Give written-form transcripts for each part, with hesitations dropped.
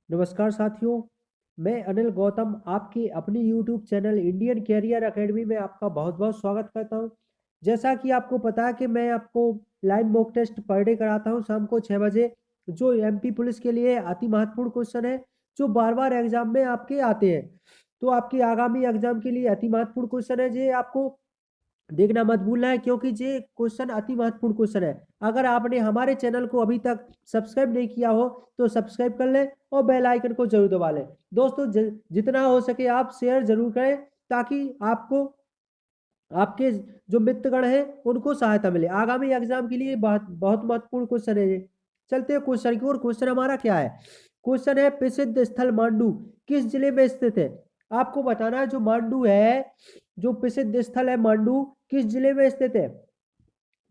नमस्कार साथियों, मैं अनिल गौतम आपके अपने YouTube channel Indian career academy में आपका बहुत बहुत स्वागत करता हूं। जैसा कि आपको पता है कि मैं आपको live mock test per day कराता हूं शाम को 6 बजे, जो एमपी पुलिस के लिए अति महत्वपूर्ण क्वेश्चन है, जो बार बार एग्जाम में आपके आते हैं। तो आपके आगामी एग्जाम के लिए अति महत्वपूर्ण क्वेश्चन है, जो आपको देखना मत भूलना है, क्योंकि ये क्वेश्चन अति महत्वपूर्ण क्वेश्चन है। अगर आपने हमारे चैनल को अभी तक सब्सक्राइब नहीं किया हो तो सब्सक्राइब कर लें और बेल आइकन को जरूर दबा लें। दोस्तों, जितना हो सके आप शेयर जरूर करें, ताकि आपको आपके जो मित्रगण हैं उनको सहायता मिले। आगामी एग्जाम के लिए बहुत बहुत महत्वपूर्ण क्वेश्चन है ये। चलते हैं क्वेश्चन की ओर। क्वेश्चन हमारा क्या है? क्वेश्चन है, प्रसिद्ध स्थल मांडू किस जिले में स्थित है? आपको बताना है जो मांडू है, जो प्रसिद्ध स्थल है मांडू, किस जिले में स्थित है?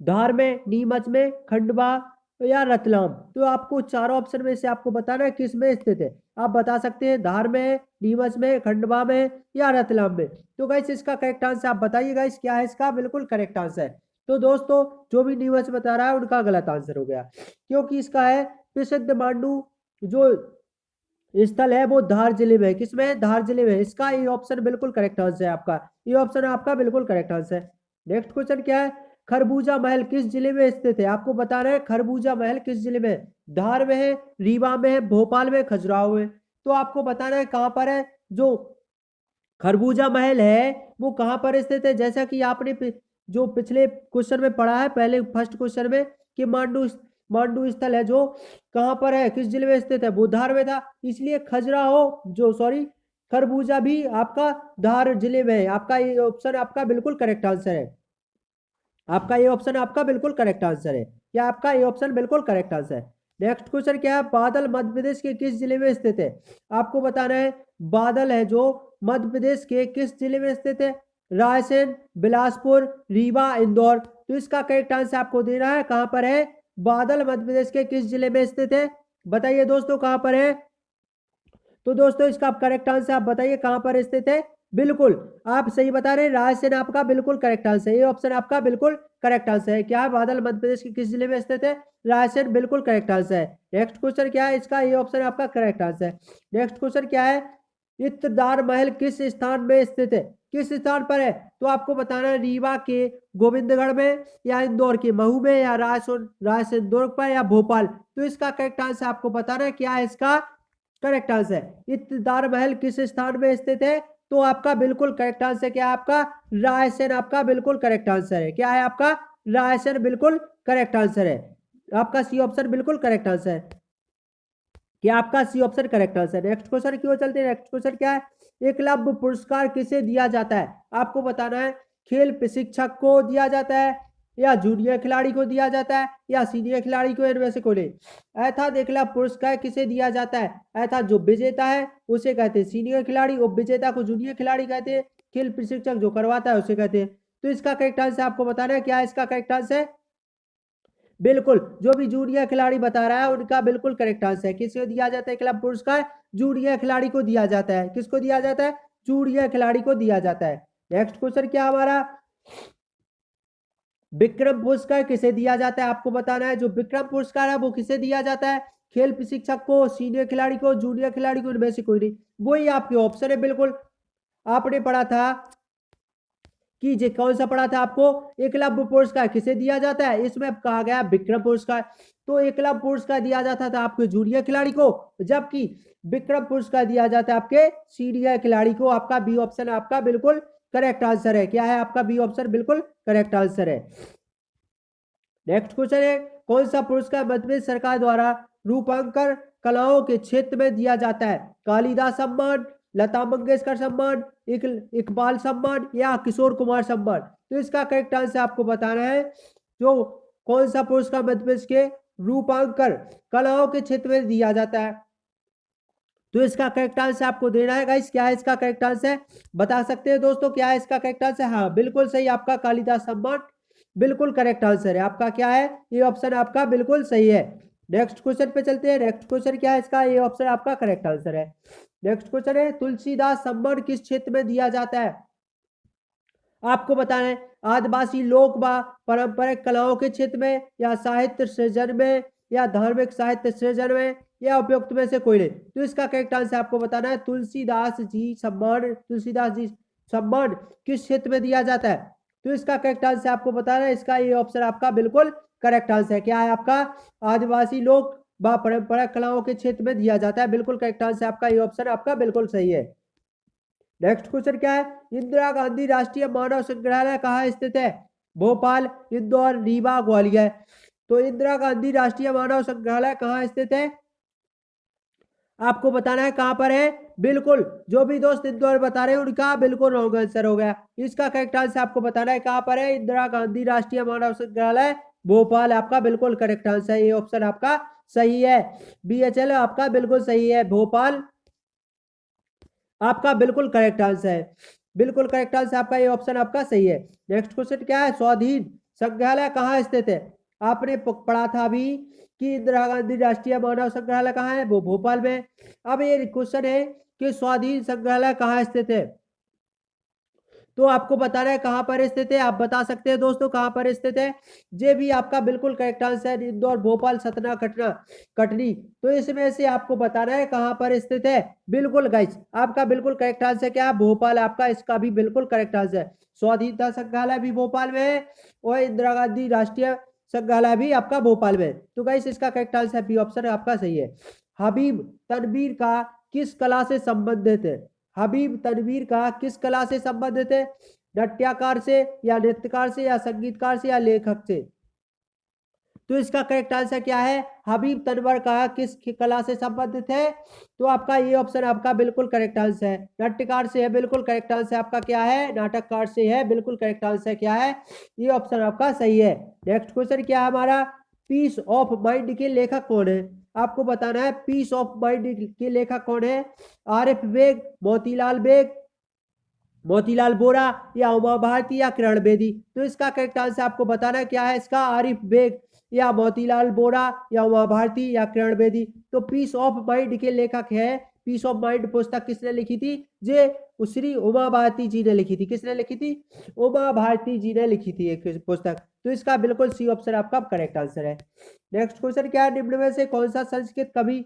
धार में, नीमच में, खंडवा या रतलाम। तो आपको चारों ऑप्शन में से आपको बताना है किस में स्थित है। आप बता सकते हैं धार में, नीमच में, खंडवा में या रतलाम में। तो गाइस इसका करेक्ट आंसर आप बताइए गाइस, क्या है इसका बिल्कुल करेक्ट आंसर। तो दोस्तों, जो भी नीमच बता रहा है उनका गलत आंसर हो गया, क्योंकि इसका है प्रसिद्ध मांडू जो स्थल है वो धार जिले में है। किसमें है? धार जिले में है। इसका ये ऑप्शन बिल्कुल करेक्ट आंसर है आपका। ये ऑप्शन आपका बिल्कुल करेक्ट आंसर है। नेक्स्ट क्वेश्चन क्या है? खरबूजा महल किस जिले में स्थित है? आपको बताना है खरबूजा महल किस जिले में है। धार में है, रीवा में है, भोपाल में, खजुराहो में। तो आपको बताना है कहां पर है जो खरबूजा महल है, वो कहां पर स्थित है। जैसा कि आपने जो पिछले क्वेश्चन में पढ़ा है, पहले फर्स्ट क्वेश्चन में, कि मांडू मांडू स्थल है जो कहां पर है, किस जिले में स्थित है, वो धार में था। इसलिए खजुराहो जो सॉरी खरबूजा भी आपका धार जिले में है। आपका ये ऑप्शन आपका बिल्कुल करेक्ट आंसर है। आपका ये ऑप्शन आपका बिल्कुल करेक्ट आंसर है। क्या आपका ये ऑप्शन बिल्कुल करेक्ट आंसर है। नेक्स्ट क्वेश्चन क्या है? बादल मध्य प्रदेश के किस जिले में स्थित है? आपको बताना है बादल है जो मध्य प्रदेश के किस जिले में स्थित है। रायसेन, बिलासपुर, रीवा, इंदौर। तो इसका करेक्ट आंसर आपको देना है कहां पर है। बादल मध्य प्रदेश के किस जिले में स्थित है? बताइए दोस्तों कहां पर है। तो दोस्तों, इसका करेक्ट आंसर आप बताइए कहां पर स्थित है। बिल्कुल आप सही बता रहे हैं, रायसेन आपका बिल्कुल करेक्ट आंसर है। ये ऑप्शन आपका बिल्कुल करेक्ट आंसर है। क्या है? बादल मध्य प्रदेश के किस जिले में स्थित है? रायसेन बिल्कुल करेक्ट आंसर है। नेक्स्ट क्वेश्चन क्या है? इसका ये ऑप्शन आपका करेक्ट आंसर है। नेक्स्ट क्वेश्चन क्या है? इत्रदार महल किस स्थान में स्थित है? किस स्थान पर है? तो आपको बताना है रीवा के गोविंदगढ़ में, या इंदौर के महू में, या रायसेन रायसेन दुर्ग पर, या भोपाल। तो इसका करेक्ट आंसर आपको बताना है क्या है इसका करेक्ट आंसर। इत्तेदार महल किस स्थान में स्थित है? तो आपका बिल्कुल करेक्ट आंसर क्या है? आपका रायसेन आपका बिल्कुल करेक्ट आंसर है। क्या है आपका? रायसेन बिल्कुल करेक्ट आंसर है। आपका सी ऑप्शन बिल्कुल करेक्ट आंसर है। क्या आपका C option correct answer. Next question की ओर चलते हैं। नेक्स्ट क्वेश्चन क्या है? एकलव्य पुरस्कार किसे दिया जाता है? आपको बताना है खेल प्रशिक्षक को दिया जाता है, या जूनियर खिलाड़ी को दिया जाता है, या सीनियर खिलाड़ी को, इनमें से कोई नहीं। अर्थात एकलव्य पुरस्कार किसे दिया जाता है? अर्थात जो विजेता है उसे कहते हैं सीनियर खिलाड़ी, और विजेता को जूनियर खिलाड़ी कहते हैं। खेल प्रशिक्षक जो करवाता है उसे कहते हैं। तो इसका करेक्ट आंसर आपको बताना है क्या है इसका करेक्ट आंसर। बिल्कुल, जो भी जूनियर खिलाड़ी बता रहा है उनका बिल्कुल करेक्ट आंसर है। किसको दिया जाता है क्लब पुरस्कार? जूनियर खिलाड़ी को दिया जाता है। किसको दिया जाता है? जूनियर खिलाड़ी को दिया जाता है। नेक्स्ट क्वेश्चन क्या हमारा? विक्रम पुरस्कार किसे दिया जाता है? आपको बताना है जो विक्रम पुरस्कार है वो किसे दिया जाता है। खेल प्रशिक्षक को, सीनियर खिलाड़ी को, जूनियर खिलाड़ी को, इनमें से कोई नहीं। वही आपके ऑप्शन है। बिल्कुल आपने पढ़ा था कि ये कौन सा पढ़ा था आपको, एकलव्य पुरस्कार किसे दिया जाता है, इसमें कहा गया विक्रम पुरस्कार। तो एकलव्य पुरस्कार दिया जाता था आपके जूनियर खिलाड़ी को, जबकि विक्रम पुरस्कार दिया जाता है आपके सीनियर खिलाड़ी को। आपका बी ऑप्शन आपका बिल्कुल करेक्ट आंसर है। क्या है आपका बी ऑप्शन बिल्कुल करेक्ट आंसर है। नेक्स्ट क्वेश्चन है, कौन सा पुरस्कार मध्य प्रदेश सरकार द्वारा रूपांकर कलाओं के क्षेत्र में दिया जाता है? कालिदास सम्मान, लता मंगेशकर सम्मान, इकबाल सम्मान, या किशोर कुमार सम्मान। तो इसका करेक्ट आंसर आपको बताना है जो कौन सा पुरस्कार मध्य प्रदेश के रूपांकर कलाओं के क्षेत्र में दिया जाता है। तो इसका करेक्ट आंसर आपको देना है गाइस। क्या है इसका करेक्ट आंसर? बता सकते हैं दोस्तों क्या है इसका करेक्ट आंसर। हाँ बिल्कुल सही, आपका कालिदास सम्मान बिल्कुल करेक्ट आंसर है। आपका क्या है? ये ऑप्शन आपका बिल्कुल सही है। नेक्स्ट क्वेश्चन पे चलते हैं। नेक्स्ट क्वेश्चन क्या है इसका? ये ऑप्शन आपका करेक्ट आंसर है। नेक्स्ट क्वेश्चन है, तुलसीदास सम्मान किस क्षेत्र में दिया जाता है? आपको बताना है आदिवासी लोक व पारंपरिक कलाओं के क्षेत्र में, या साहित्य सृजन में, या धार्मिक साहित्य सृजन में या उपयुक्त में से कोई नहीं। तो इसका करेक्ट आंसर आपको बताना है तुलसीदास जी सम्मान किस क्षेत्र में दिया जाता है। तो इसका करेक्ट आंसर आपको बताना है, इसका ये ऑप्शन आपका बिल्कुल करेक्ट आंसर है। क्या है आपका? आदिवासी लोक व परंपरा कलाओं के क्षेत्र में दिया जाता है। बिल्कुल करेक्ट आंसर आपका ये ऑप्शन आपका बिल्कुल सही है। नेक्स्ट क्वेश्चन क्या है? इंदिरा गांधी राष्ट्रीय मानव संग्रहालय कहाँ स्थित है? भोपाल, इंदौर, रीवा, ग्वालियर। तो इंदिरा गांधी राष्ट्रीय मानव संग्रहालय कहाँ स्थित है? आपको बताना है कहां पर है। बिल्कुल, जो भी दोस्त इंदौर बता रहे हैं उनका बिल्कुल रॉन्ग आंसर हो गया। इसका करेक्ट आंसर आपको बताना है कहां पर है। इंदिरा गांधी राष्ट्रीय मानव संग्रहालय भोपाल आपका बिल्कुल करेक्ट आंसर है। ये ऑप्शन आपका सही है। BHL आपका बिल्कुल सही है, भोपाल आपका बिल्कुल करेक्ट आंसर है। बिल्कुल करेक्ट आंसर आपका ये ऑप्शन आपका सही है। नेक्स्ट क्वेश्चन क्या है? स्वाधीन संग्रहालय कहाँ स्थित है? आपने पढ़ा था अभी कि इंदिरा गांधी राष्ट्रीय मानव संग्रहालय कहाँ है, वो भोपाल में। अब ये क्वेश्चन है कि स्वाधीन संग्रहालय कहाँ स्थित है, तो आपको बताना है कहां पर स्थित है। आप बता सकते हैं दोस्तों कहां पर स्थित है। जे भी आपका बिल्कुल करेक्ट आंसर है, इंदौर, भोपाल, सतना, कटनी। तो इसमें से आपको बताना है कहां पर स्थित है। बिल्कुल गाइस, आपका बिल्कुल करेक्ट आंसर क्या है? भोपाल आपका इसका भी बिल्कुल करेक्ट आंसर है। स्वाधीनता संग्रहालय भी भोपाल में है और इंदिरा गांधी राष्ट्रीय संग्रहालय भी आपका भोपाल में है। तो गाइस इसका करेक्ट आंसर बी ऑप्शन आपका सही है। हबीब तनवीर का किस कला से संबंधित है? हबीब तनवीर का किस कला से संबंधित है? नाट्यकार से या नृत्यकार से या संगीतकार से या लेखक से? तो इसका करेक्ट आंसर क्या है? हबीब तनवर का किस कला से संबंधित है? तो आपका ये ऑप्शन आपका बिल्कुल करेक्ट आंसर है। नाट्यकार से है, बिल्कुल करेक्ट आंसर आपका क्या है? नाटककार से है, बिल्कुल करेक्ट आंसर क्या है? ये ऑप्शन आपका सही है। नेक्स्ट क्वेश्चन क्या है हमारा? पीस ऑफ माइंड के लेखक कौन है? आपको बताना है पीस ऑफ माइंड के लेखक कौन है। आरिफ बेग, मोतीलाल बोरा या उमा भारती या किरण बेदी। तो इसका करेक्ट आंसर आपको बताना है क्या है इसका? आरिफ बेग या मोतीलाल बोरा या उमा भारती या किरण बेदी। तो पीस ऑफ माइंड के लेखक है। पीस ऑफ माइंड पुस्तक किसने लिखी थी? जे श्री उमा भारती जी ने लिखी थी। किसने लिखी थी? उमा भारती जी ने लिखी थी एक पुस्तक। तो इसका बिल्कुल सी ऑप्शन आपका करेक्ट आंसर है। नेक्स्ट क्वेश्चन क्या है? निम्न में से कौन सा संस्कृत कवि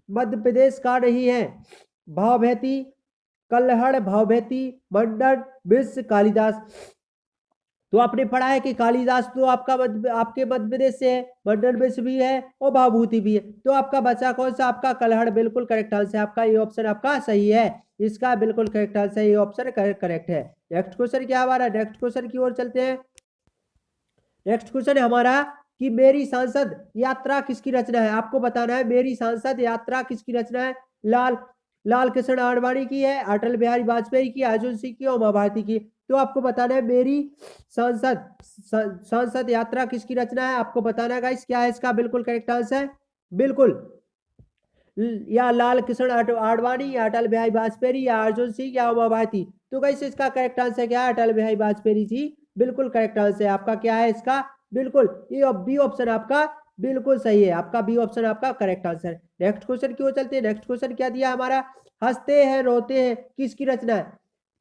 मध्य प्रदेश का नहीं है? भावभैती, कल्हड़, भावभैती, मंडन, मिश्र, कालिदास। तो आपने पढ़ा है कि कालिदास तो आपके मध्य प्रदेश से है, मंडन मिश्र भी है और भावभूति भी है। तो आपका बचा कौन सा? आपका कल्हड़। बिल्कुल करेक्ट आंसर आपका ये ऑप्शन आपका सही है। इसका बिल्कुल करेक्ट आंसर ये ऑप्शन करेक्ट है। नेक्स्ट क्वेश्चन क्या हमारा? नेक्स्ट क्वेश्चन की ओर चलते हैं। नेक्स्ट क्वेश्चन है हमारा कि मेरी सांसद यात्रा किसकी रचना है? आपको बताना है मेरी सांसद यात्रा किसकी रचना है। लाल कृष्ण आडवाणी की है, अटल बिहारी वाजपेयी की, अर्जुन सिंह की और उमा भारती की। तो आपको बताना है मेरी सांसद यात्रा किसकी रचना है। आपको बताना है गाइस क्या है इसका बिल्कुल करेक्ट आंसर। बिल्कुल या लाल कृष्ण आडवाणी या अटल बिहारी वाजपेयी या अर्जुन सिंह या उमा भारती। तो गाइस इसका करेक्ट आंसर क्या है? अटल बिहारी वाजपेयी जी बिल्कुल करेक्ट आंसर है आपका। क्या है इसका? बिल्कुल ये बी ऑप्शन आपका बिल्कुल सही है। आपका बी ऑप्शन आपका करेक्ट आंसर। नेक्स्ट क्वेश्चन की ओर चलते हैं। नेक्स्ट क्वेश्चन क्या दिया हमारा? हंसते हैं रोते हैं किसकी रचना है?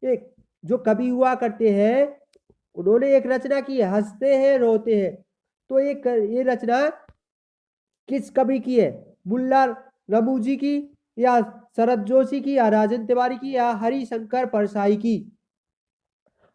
एक जो कवि हुआ करते हैं उन्होंने एक रचना की है, हंसते हैं रोते हैं। तो ये रचना किस कवि की है? मुल्ला रमूजी की या शरद जोशी की या राजेंद्र तिवारी की या हरिशंकर परसाई की?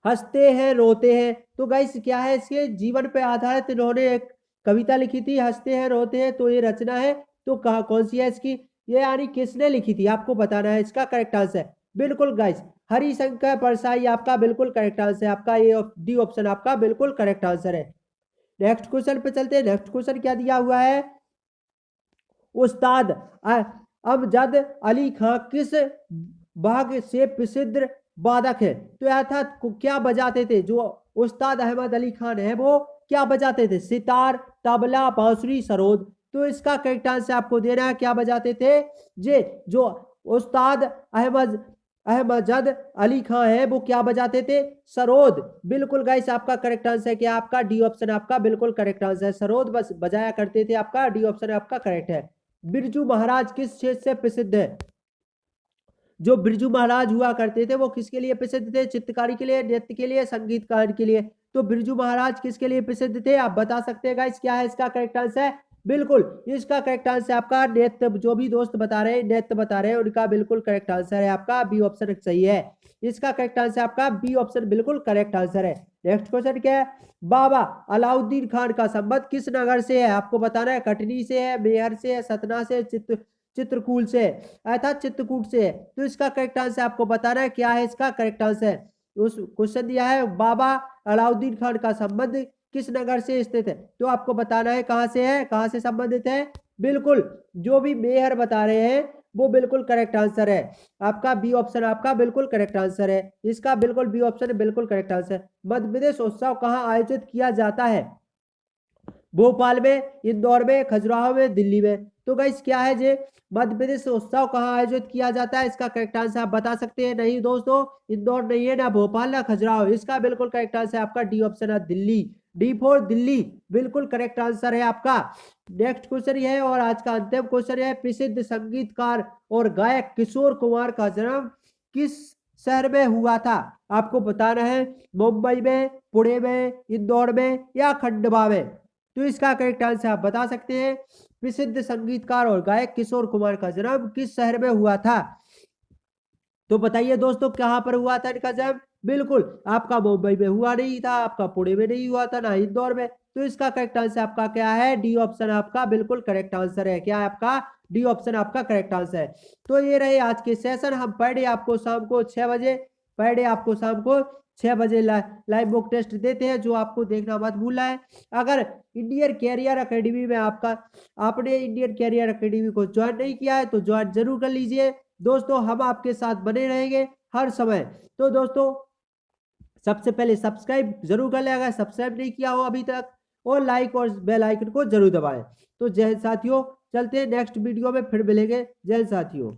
हंसते हैं रोते हैं। तो गाइस क्या है? इसके जीवन पे आधारित इन्होंने एक कविता लिखी थी, हंसते हैं रोते हैं। तो ये रचना है। तो कहा कौन सी है इसकी? ये यानी किसने लिखी थी आपको बताना है इसका करेक्ट आंसर। बिल्कुल गाइस हरिशंकर परसाई आपका बिल्कुल करेक्ट आंसर है। आपका ये डी ऑप्शन आपका बिल्कुल करेक्ट आंसर है। नेक्स्ट क्वेश्चन पे चलते हैं। नेक्स्ट क्वेश्चन क्या दिया हुआ है? उस्ताद अमजद अली खां किस बाग से प्रसिद्ध वादक है? तो अर्थात क्या बजाते थे जो उस्ताद अहमद अली खान है, वो क्या बजाते थे? सितार, तबला, बांसुरी, सरोद। तो इसका करेक्ट आंसर आपको देना है क्या बजाते थे? जो उस्ताद अहमद अली खान है वो क्या बजाते थे? सरोद। बिल्कुल गाइस आपका करेक्ट आंसर क्या? आपका डी ऑप्शन आपका बिल्कुल करेक्ट आंसर है। सरोद बस बजाया करते थे। आपका डी ऑप्शन आपका करेक्ट है। बिरजू महाराज किस क्षेत्र से प्रसिद्ध है? जो बिरजू महाराज हुआ करते थे वो किसके लिए प्रसिद्ध थे? चित्रकारी के लिए, नृत्य के लिए, संगीतकार के लिए। तो बिरजू महाराज किसके लिए प्रसिद्ध थे? आप बता सकते हैं गाइस क्या है इसका करेक्ट आंसर? बिल्कुल इसका करेक्ट आंसर आपका नेत्र, जो भी दोस्त बता रहे हैं नेत्र बता रहे हैं उनका बिल्कुल करेक्ट आंसर है आपका बी ऑप्शन सही है। इसका करेक्ट आंसर आपका बी ऑप्शन बिल्कुल करेक्ट आंसर है। नेक्स्ट क्वेश्चन क्या है, बाबा अलाउद्दीन खान का संबंध किस नगर से है? आपको बताना है कटनी से है, मेहर से है, सतना से, चित्रकूट से अर्थात चित्रकूट से है। तो इसका करेक्ट आंसर आपको बताना है क्या है इसका करेक्ट आंसर। उस क्वेश्चन दिया है बाबा अलाउद्दीन खान का संबंध किस नगर से स्थित है, तो आपको बताना है कहां से है, कहां से संबंधित है। बिल्कुल जो भी मेयर बता रहे हैं वो बिल्कुल करेक्ट आंसर है आपका बी ऑप्शन आपका बिल्कुल करेक्ट आंसर है। इसका बिल्कुल बी ऑप्शन बिल्कुल करेक्ट आंसर। मध्य प्रदेश उत्सव कहाँ आयोजित किया जाता है? भोपाल में, इंदौर में, खजुराहो में, दिल्ली में। तो गाइस क्या है जे मध्य प्रदेश उत्सव कहाँ आयोजित किया जाता है? इसका करेक्ट आंसर आप बता सकते हैं। नहीं दोस्तों, इंदौर नहीं है, ना भोपाल, ना खजुराहो। इसका बिल्कुल करेक्ट आंसर आपका डी ऑप्शन है दिल्ली। डी फॉर दिल्ली बिल्कुल करेक्ट आंसर है आपका। नेक्स्ट क्वेश्चन है और आज का अंतिम क्वेश्चन है, प्रसिद्ध संगीतकार और गायक किशोर कुमार का जन्म किस शहर में हुआ था? आपको बताना है मुंबई में, पुणे में, इंदौर में या खंडवा में। तो इसका करेक्ट आंसर आप बता सकते हैं। प्रसिद्ध संगीतकार और गायक किशोर कुमार का जन्म किस शहर में हुआ था? तो बताइए दोस्तों कहां पर हुआ था इनका जन्म? बिल्कुल आपका मुंबई में हुआ नहीं था, आपका पुणे में नहीं हुआ था, ना इंदौर में। तो इसका करेक्ट आंसर आपका क्या है? डी ऑप्शन आपका बिल्कुल करेक्ट आंसर है। क्या है आपका? डी ऑप्शन आपका करेक्ट आंसर है। तो ये रहे आज के सेशन। हम पर डे आपको शाम को 6 बजे, पर डे आपको शाम को 6 बजे लाइव मॉक टेस्ट देते हैं, जो आपको देखना मत भूलना है। अगर इंडियन कैरियर एकेडमी में आपने इंडियन कैरियर एकेडमी को ज्वाइन नहीं किया है तो ज्वाइन जरूर कर लीजिए दोस्तों। हम आपके साथ बने रहेंगे हर समय। तो दोस्तों सबसे पहले सब्सक्राइब जरूर कर ले अगर सब्सक्राइब नहीं किया हो अभी तक, और लाइक और बेल आइकन को जरूर दबाएं। तो जय हिंद साथियों, चलते हैं नेक्स्ट वीडियो में फिर मिलेंगे। जय हिंद साथियों।